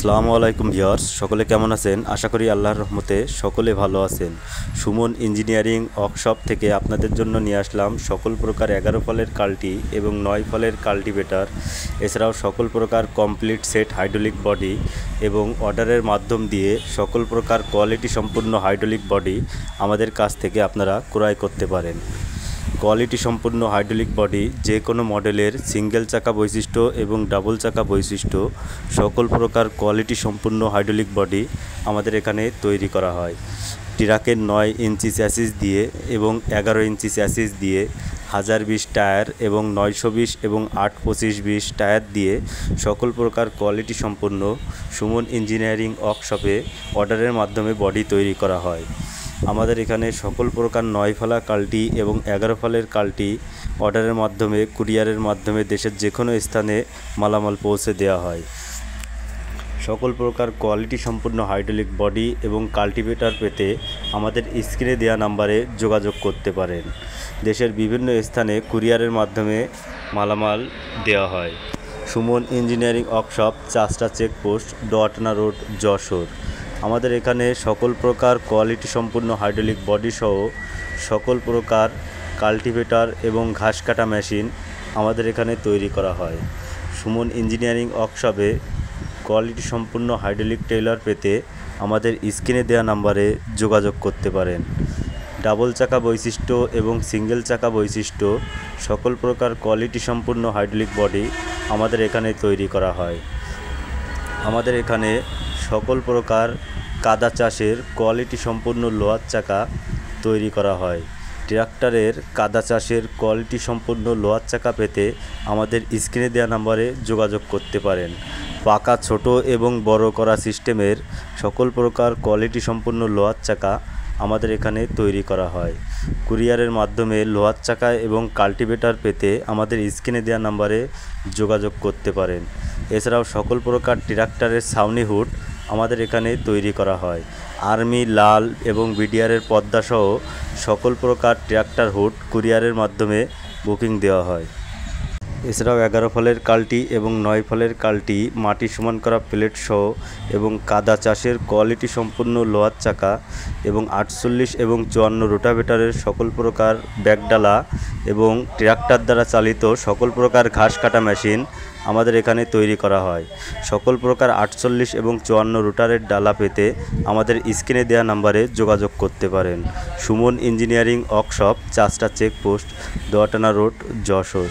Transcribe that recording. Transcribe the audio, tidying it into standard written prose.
আসসালামু আলাইকুম ভিউয়ার্স, সকলে কেমন আছেন? আশা করি আল্লাহর রহমতে সকলে ভালো আছেন। সুমন ইঞ্জিনিয়ারিং ওয়ার্কশপ থেকে আপনাদের জন্য নিয়ে আসলাম সকল প্রকার 11 ফলের কাল্টি এবং 9 ফলের কাল্টিভেটর, এছাড়াও সকল প্রকার কমপ্লিট সেট হাইড্রোলিক বডি এবং অর্ডারের মাধ্যম দিয়ে সকল প্রকার কোয়ালিটি সম্পূর্ণ হাইড্রোলিক বডি আমাদের কাছ থেকে আপনারা ক্রয় করতে পারেন। কোয়ালিটি সম্পূর্ণ হাইড্রোলিক বডি যে কোনো মডেলের সিঙ্গেল চাকা বৈশিষ্ট্য এবং ডাবল চাকা বৈশিষ্ট্য সকল প্রকার কোয়ালিটি সম্পূর্ণ হাইড্রোলিক বডি আমাদের এখানে তৈরি করা হয়। ট্রাকের 9 ইঞ্চি চ্যাসিস দিয়ে এবং 11 ইঞ্চি চ্যাসিস দিয়ে 1020 টায়ার এবং 920 এবং 825-20 টায়ার দিয়ে সকল প্রকার কোয়ালিটি সম্পূর্ণ সুমন ইঞ্জিনিয়ারিং ওয়ার্কশপে অর্ডারের মাধ্যমে বডি তৈরি করা হয়। আমাদের এখানে সকল প্রকার 9 ফলা কাল্টি এবং 11 ফলের কাল্টি অর্ডারের মাধ্যমে কুরিয়ারের মাধ্যমে দেশের যে কোনো স্থানে মালামাল পৌঁছে দেওয়া হয়। সকল প্রকার কোয়ালিটি সম্পূর্ণ হাইড্রোলিক বডি এবং কাল্টিভেটর পেতে আমাদের স্ক্রিনে দেওয়া নাম্বারে যোগাযোগ করতে পারেন। দেশের বিভিন্ন স্থানে কুরিয়ারের মাধ্যমে মালামাল দেওয়া হয়। সুমন ইঞ্জিনিয়ারিং ওয়ার্কশপ, চাষটা চেকপোস্ট, দোয়াটানা রোড, যশোর। আমাদের এখানে সকল প্রকার কোয়ালিটি সম্পূর্ণ হাইড্রোলিক বডি সহ সকল প্রকার কাল্টিভেটর এবং ঘাস কাটা মেশিন আমাদের এখানে তৈরি করা হয়। সুমন ইঞ্জিনিয়ারিং ওয়ার্কশপে কোয়ালিটি সম্পূর্ণ হাইড্রোলিক টেইলার পেতে আমাদের স্ক্রিনে দেওয়া নাম্বারে যোগাযোগ করতে পারেন। ডাবল চাকা বৈশিষ্ট্য এবং সিঙ্গেল চাকা বৈশিষ্ট্য সকল প্রকার কোয়ালিটি সম্পূর্ণ হাইড্রোলিক বডি আমাদের এখানে তৈরি করা হয়। আমাদের এখানে সকল প্রকার কাদা চাষের কোয়ালিটি সম্পূর্ণ লোহার চাকা তৈরি করা হয়। ট্রাক্টরের কাদা চাষের কোয়ালিটি সম্পূর্ণ লোহার চাকা পেতে আমাদের স্ক্রিনে দেওয়া নাম্বারে যোগাযোগ করতে পারেন। পাকা ছোট এবং বড় করা সিস্টেমের সকল প্রকার কোয়ালিটি সম্পূর্ণ লোহার চাকা আমাদের এখানে তৈরি করা হয়। কুরিয়ারের মাধ্যমে লোহার চাকা এবং কাল্টিভেটর পেতে আমাদের স্ক্রিনে দেওয়া নাম্বারে যোগাযোগ করতে পারেন। এছাড়াও সকল প্রকার ট্রাক্টরের ছাউনি হুড আমাদের এখানে তৈরি করা হয়। আর্মি, লাল এবং বিডিআরের পর্দাসহ সকল প্রকার ট্রাক্টর হুড কুরিয়ারের মাধ্যমে বুকিং দেওয়া হয়। এছাড়াও 11 ফলের কাল্টি এবং 9 ফলের কাল্টি, মাটি সমান করা প্লেট সহ এবং কাদা চাষের কোয়ালিটি সম্পূর্ণ লোহার চাকা এবং 48 এবং 54 রোটাভেটরের সকল প্রকার ব্যাকডালা এবং ট্রাক্টর দ্বারা চালিত সকল প্রকার ঘাস কাটা মেশিন আমাদের এখানে তৈরি করা হয়। সকল প্রকার 48 এবং 54 রোটারের ডালা পেতে আমাদের স্ক্রিনে দেওয়া নাম্বারে যোগাযোগ করতে পারেন। সুমন ইঞ্জিনিয়ারিং ওয়ার্কশপ, চাষটা চেকপোস্ট, দোয়াটানা রোড, যশোর।